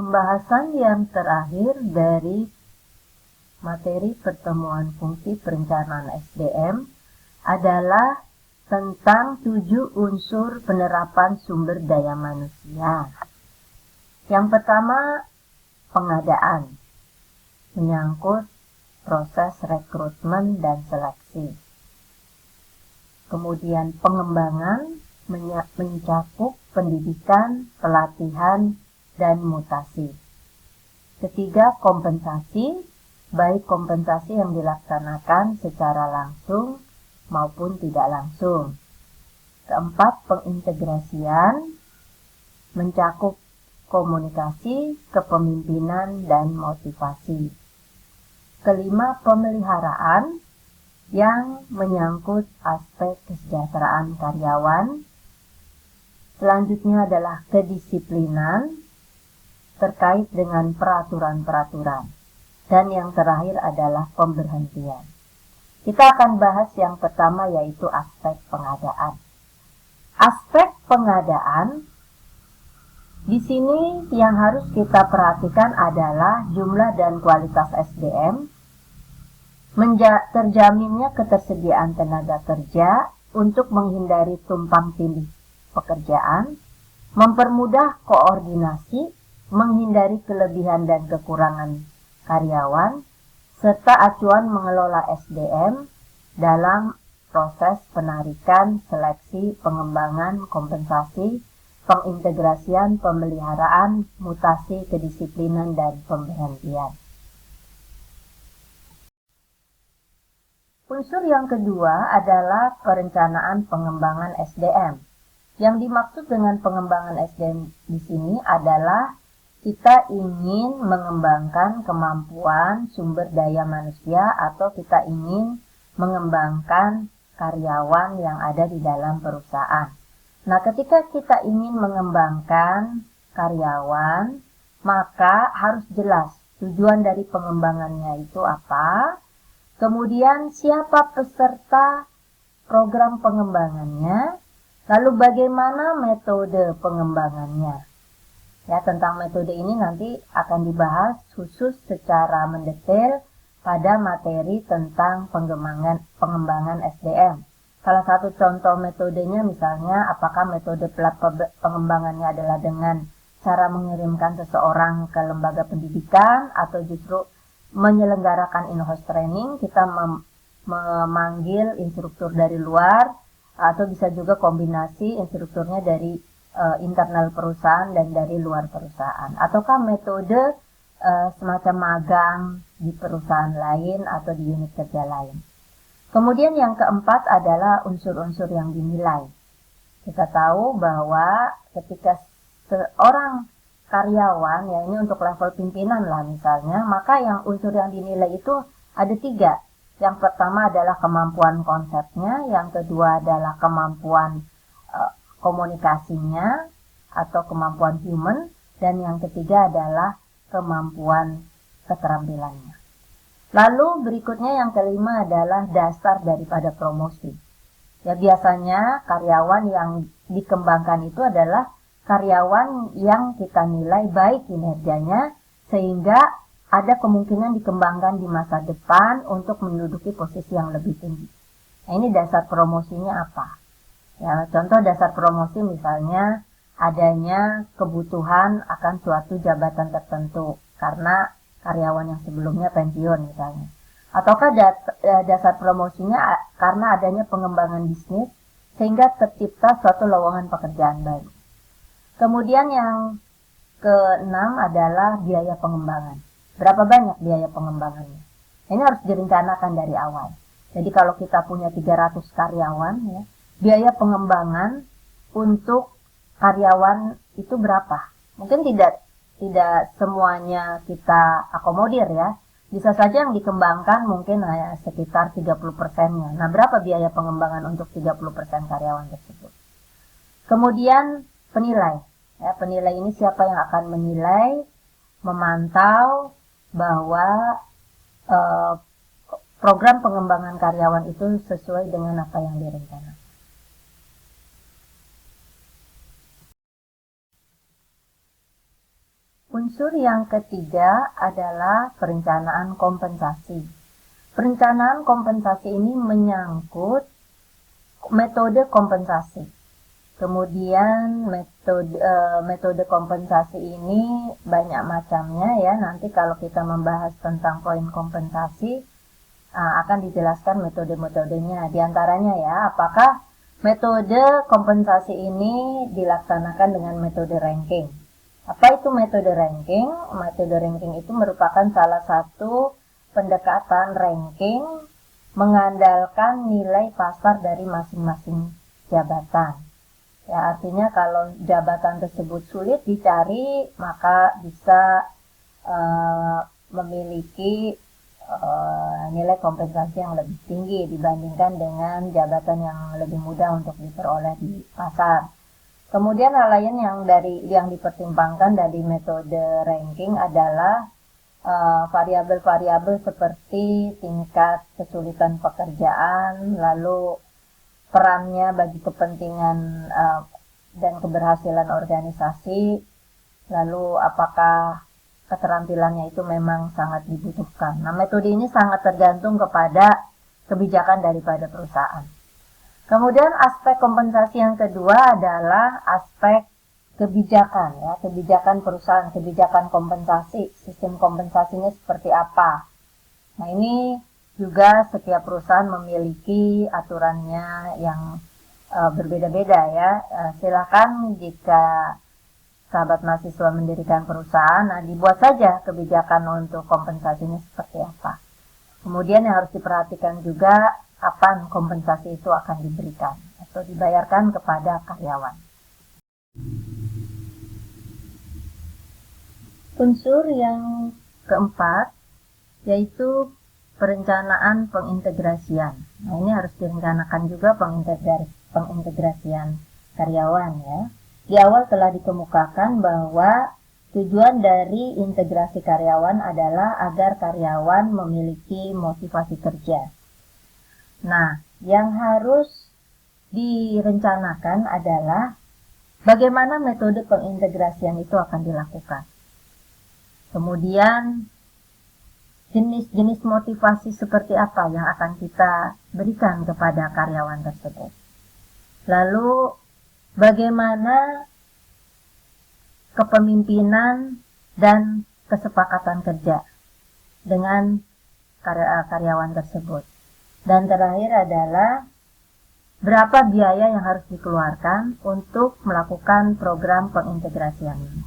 Pembahasan yang terakhir dari materi pertemuan fungsi perencanaan SDM adalah tentang 7 unsur penerapan sumber daya manusia. Yang pertama, pengadaan, menyangkut proses rekrutmen dan seleksi. Kemudian pengembangan, mencakup pendidikan, pelatihan, dan mutasi. Ketiga, kompensasi, baik kompensasi yang dilaksanakan secara langsung maupun tidak langsung. Keempat, pengintegrasian, mencakup komunikasi, kepemimpinan, dan motivasi. Kelima, pemeliharaan, yang menyangkut aspek kesejahteraan karyawan. Selanjutnya adalah kedisiplinan, terkait dengan peraturan-peraturan. Dan yang terakhir adalah pemberhentian. Kita akan bahas yang pertama, yaitu aspek pengadaan. Aspek pengadaan, di sini yang harus kita perhatikan adalah jumlah dan kualitas SDM, terjaminnya ketersediaan tenaga kerja untuk menghindari tumpang tindih pekerjaan, mempermudah koordinasi, menghindari kelebihan dan kekurangan karyawan, serta acuan mengelola SDM dalam proses penarikan, seleksi, pengembangan, kompensasi, pengintegrasian, pemeliharaan, mutasi, kedisiplinan, dan pemberhentian. Unsur yang kedua adalah perencanaan pengembangan SDM. Yang dimaksud dengan pengembangan SDM di sini adalah kita ingin mengembangkan kemampuan sumber daya manusia atau kita ingin mengembangkan karyawan yang ada di dalam perusahaan. Nah, ketika kita ingin mengembangkan karyawan, maka harus jelas tujuan dari pengembangannya itu apa. Kemudian siapa peserta program pengembangannya, lalu bagaimana metode pengembangannya. Ya, tentang metode ini nanti akan dibahas khusus secara mendetail pada materi tentang pengembangan SDM. Salah satu contoh metodenya misalnya apakah metode pengembangannya adalah dengan cara mengirimkan seseorang ke lembaga pendidikan atau justru menyelenggarakan in-house training, kita memanggil instruktur dari luar, atau bisa juga kombinasi instrukturnya dari internal perusahaan dan dari luar perusahaan. Ataukah metode semacam magang di perusahaan lain atau di unit kerja lain. Kemudian yang keempat adalah unsur-unsur yang dinilai. Kita tahu bahwa ketika seorang karyawan, ya ini untuk level pimpinan lah misalnya, maka yang unsur yang dinilai itu ada 3. Yang pertama adalah kemampuan konsepnya, yang kedua adalah kemampuan komunikasinya atau kemampuan human, dan yang ketiga adalah kemampuan keterampilannya. Lalu berikutnya yang kelima adalah dasar daripada promosi. Ya, biasanya karyawan yang dikembangkan itu adalah karyawan yang kita nilai baik kinerjanya sehingga ada kemungkinan dikembangkan di masa depan untuk menduduki posisi yang lebih tinggi. Nah, ini dasar promosinya apa? Ya, contoh dasar promosi misalnya adanya kebutuhan akan suatu jabatan tertentu karena karyawan yang sebelumnya pensiun misalnya. Ataukah dasar promosinya karena adanya pengembangan bisnis sehingga tercipta suatu lowongan pekerjaan baru. Kemudian yang keenam adalah biaya pengembangan. Berapa banyak biaya pengembangannya? Ini harus direncanakan dari awal. Jadi kalau kita punya 300 karyawan, ya, biaya pengembangan untuk karyawan itu berapa? Mungkin tidak semuanya kita akomodir ya. Bisa saja yang dikembangkan mungkin hanya sekitar 30%-nya. Nah, berapa biaya pengembangan untuk 30% karyawan tersebut? Kemudian penilai. Ya, penilai ini siapa yang akan menilai, memantau bahwa program pengembangan karyawan itu sesuai dengan apa yang direncanakan. Unsur yang ketiga adalah perencanaan kompensasi. Perencanaan kompensasi ini menyangkut metode kompensasi. Kemudian metode kompensasi ini banyak macamnya ya. Nanti kalau kita membahas tentang poin kompensasi akan dijelaskan metode-metodenya. Di antaranya ya, apakah metode kompensasi ini dilaksanakan dengan metode ranking. Apa itu metode ranking? Metode ranking itu merupakan salah satu pendekatan ranking mengandalkan nilai pasar dari masing-masing jabatan. Ya, artinya kalau jabatan tersebut sulit dicari, maka bisa memiliki nilai kompensasi yang lebih tinggi dibandingkan dengan jabatan yang lebih mudah untuk diperoleh di pasar. Kemudian hal lain yang dipertimbangkan dari metode ranking adalah variabel-variabel seperti tingkat kesulitan pekerjaan, lalu perannya bagi kepentingan dan keberhasilan organisasi, lalu apakah keterampilannya itu memang sangat dibutuhkan. Nah, metode ini sangat tergantung kepada kebijakan daripada perusahaan. Kemudian aspek kompensasi yang kedua adalah aspek kebijakan ya, kebijakan perusahaan, kebijakan kompensasi, sistem kompensasinya seperti apa. Nah, ini juga setiap perusahaan memiliki aturannya yang berbeda-beda ya. Silakan jika sahabat mahasiswa mendirikan perusahaan, nah dibuat saja kebijakan untuk kompensasinya seperti apa. Kemudian yang harus diperhatikan juga kapan kompensasi itu akan diberikan atau dibayarkan kepada karyawan. Unsur yang keempat yaitu perencanaan pengintegrasian. Nah, ini harus direncanakan juga pengintegrasian karyawan ya. Di awal telah dikemukakan bahwa tujuan dari integrasi karyawan adalah agar karyawan memiliki motivasi kerja. Nah, yang harus direncanakan adalah bagaimana metode pengintegrasian itu akan dilakukan. Kemudian jenis-jenis motivasi seperti apa yang akan kita berikan kepada karyawan tersebut. Lalu bagaimana kepemimpinan dan kesepakatan kerja dengan karyawan tersebut. Dan terakhir adalah berapa biaya yang harus dikeluarkan untuk melakukan program pengintegrasian ini.